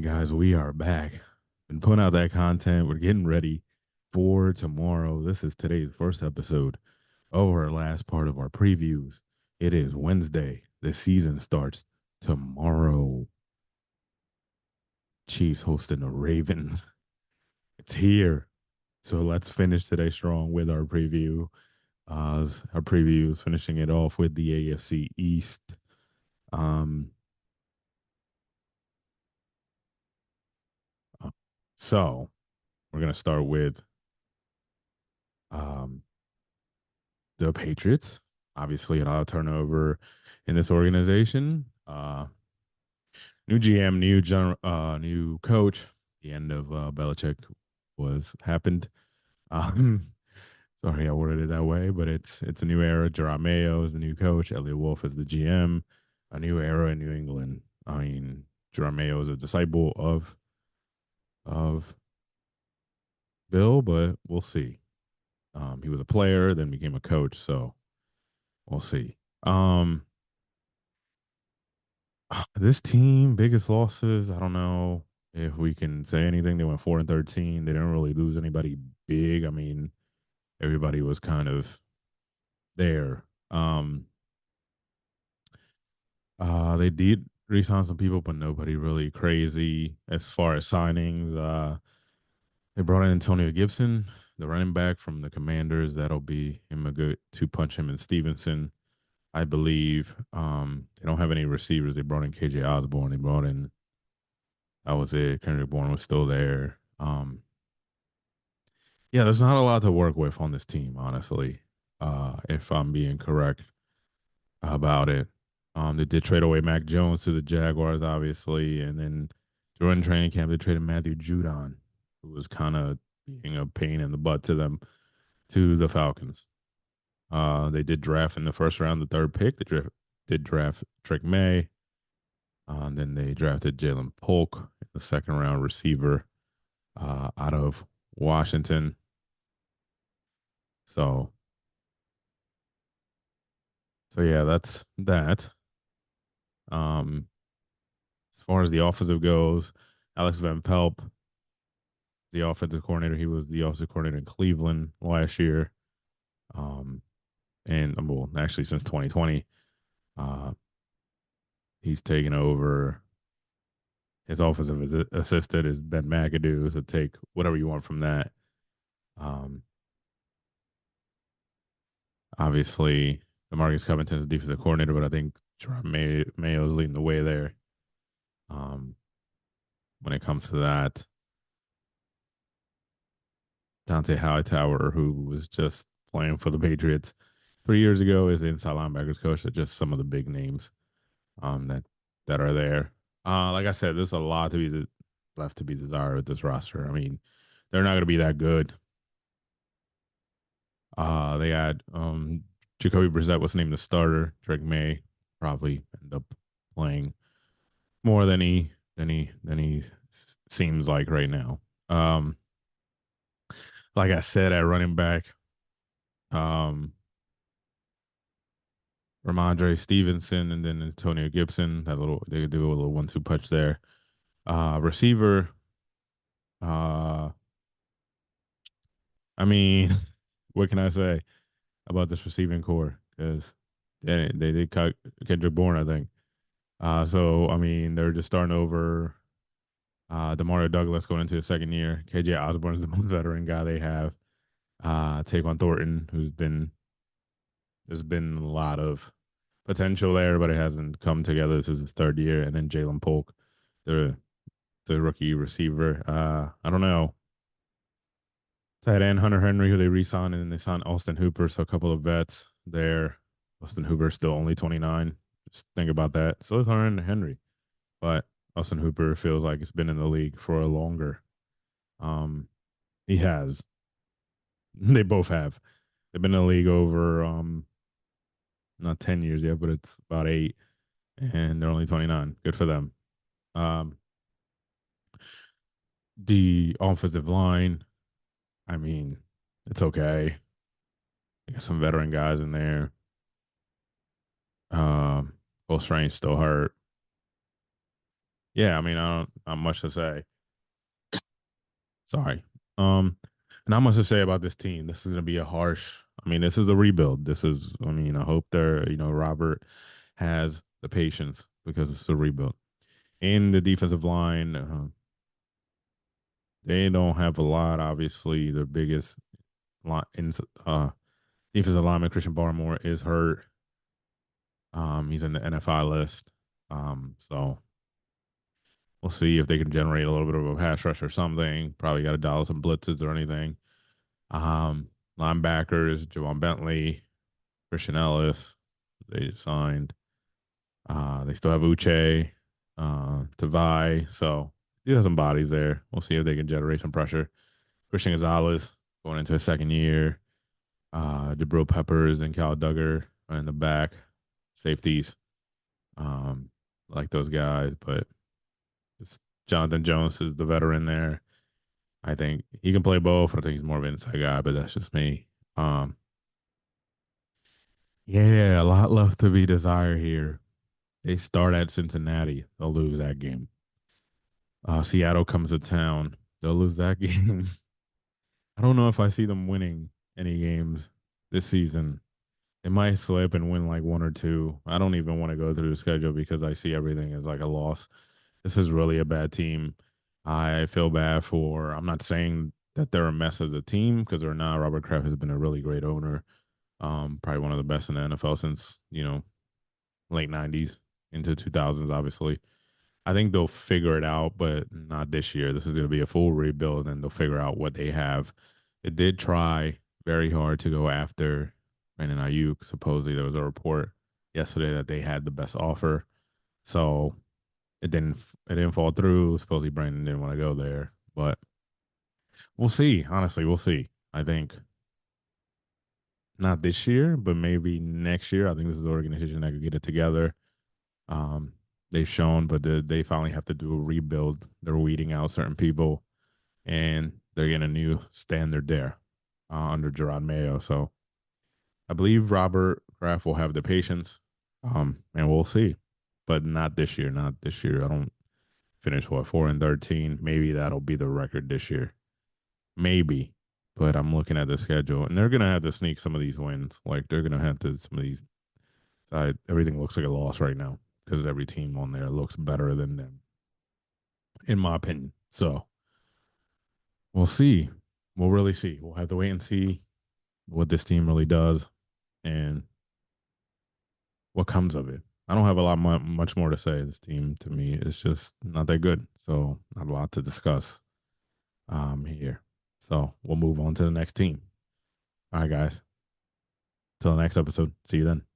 right, guys, we are back. Been putting out that content. We're getting ready for tomorrow. This is today's first episode of our last part of our previews. It is Wednesday. The season starts tomorrow. Chiefs hosting the Ravens. It's here. So let's finish today strong with our preview. Our preview is finishing it off with the AFC East. Um, so we're gonna start with um the Patriots. Obviously, a lot of turnover in this organization. New GM, new coach. The end of Belichick was happened. Um, sorry, I worded it that way, but it's a new era. Jerome Mayo is the new coach. Elliot Wolf is the GM. A new era in New England. I mean, Jerome Mayo is a disciple of Bill, but we'll see. He was a player, then became a coach, so we'll see. This team, biggest losses. I don't know if we can say anything. They went 4-13. They didn't really lose anybody big. I mean, everybody was kind of there. They did re-sign some people, but nobody really crazy as far as signings. They brought in Antonio Gibson, the running back from the Commanders. That'll be him a good two punch him and Stevenson, I believe. They don't have any receivers. They brought in KJ Osborne. They brought in That was it. Kendrick Bourne was still there. Yeah, there's not a lot to work with on this team, honestly. If I'm being correct about it. They did trade away Mac Jones to the Jaguars, obviously, and then during training camp they traded Matthew Judon, who was kind of being a pain in the butt to them, to the Falcons. They did draft in the first round, the third pick. Did draft Trick May. And then they drafted Jalen Polk in the second round, receiver out of Washington. So, so yeah, that's that. Um, as far as the offensive goes, Alex Van Pelt, the offensive coordinator, he was the offensive coordinator in Cleveland last year. Um, and well, actually since 2020, uh, he's taken over. His offensive assistant is Ben McAdoo. So take whatever you want from that. Um, obviously, the Marcus Covington is defensive coordinator, but I think Mayo is leading the way there. Um, when it comes to that, Dante Hightower, who was just playing for the Patriots 3 years ago, is the inside linebackers coach. So just some of the big names that are there. Like I said, there's a lot to be left to be desired with this roster. I mean, they're not going to be that good. They had Jacoby Brissett was named the starter. Drake May probably end up playing more than he seems like right now. Um, like I said, at running back, um, Ramondre Stevenson and then Antonio Gibson. They could do a little 1-2 punch there. Receiver, uh, I mean, what can I say about this receiving core? Because they did cut Kendrick Bourne, I think. So I mean, they're just starting over. Demario Douglas going into his second year. KJ Osborne is the most veteran guy they have. Taquan Thornton, there's been a lot of potential there, but it hasn't come together. This is his third year, and then Jalen Polk, the the rookie receiver. I don't know. Tight end Hunter Henry, who they re-signed, and then they signed Austin Hooper. So a couple of vets there. Austin Hooper still only 29. Just think about that. So is Hunter Henry, but Austin Hooper feels like it's been in the league for a longer. Um, he has. They both have. They've been in the league over not 10 years yet, but it's about 8, and they're only 29. Good for them. Um, the offensive line, I mean, it's okay. You got some veteran guys in there. Cole Strange still hurt. yeah, I mean, I don't not much to say. Sorry. Um, Not much to say about this team. This is gonna be a harsh. I mean, this is a rebuild. This is. I mean, I hope Robert has the patience because it's a rebuild. In the defensive line, they don't have a lot. Obviously, their biggest line, uh, defensive lineman Christian Barmore is hurt. He's in the NFI list. So we'll see if they can generate a little bit of a pass rush or something. Probably got to dial some blitzes or anything. Um, Linebackers, Javon Bentley, Christian Ellis, they signed. They still have Uche, Tavai. So he has some bodies there. We'll see if they can generate some pressure. Christian Gonzalez going into his second year. Jabril Peppers and Cal Duggar are in the back. Safeties. Um, like those guys, but just Jonathan Jones is the veteran there. I think he can play both. I think he's more of an inside guy, but that's just me. Um, yeah, a lot left to be desired here. They start at Cincinnati. They'll lose that game. Seattle comes to town. They'll lose that game. I don't know if I see them winning any games this season. They might slip and win like one or two. I don't even want to go through the schedule because I see everything as like a loss. This is really a bad team. I feel bad for. I'm not saying that they're a mess as a team because they're not. Robert Kraft has been a really great owner. Probably one of the best in the NFL since late '90s into 2000s. Obviously, I think they'll figure it out, but not this year. This is going to be a full rebuild, and they'll figure out what they have. It did try very hard to go after Brandon Ayuk. Supposedly, there was a report yesterday that they had the best offer, so it didn't fall through. Supposedly, Brandon didn't want to go there, but we'll see. Honestly, we'll see. I think not this year, but maybe next year. I think this is an organization that could get it together. Um, they've shown, but they finally have to do a rebuild. They're weeding out certain people, and they're getting a new standard there under Gerard Mayo. So I believe Robert Kraft will have the patience, and we'll see. But not this year. Not this year. I don't finish 4-13. Maybe that'll be the record this year. Maybe. But I'm looking at the schedule, and they're gonna have to sneak some of these wins. Like they're gonna have to some of these. Everything looks like a loss right now because every team on there looks better than them, in my opinion. So we'll see. We'll really see. We'll have to wait and see what this team really does and what comes of it. I don't have a lot much more to say. This team to me is just not that good. So not a lot to discuss here. So we'll move on to the next team. All right, guys. Till the next episode. See you then.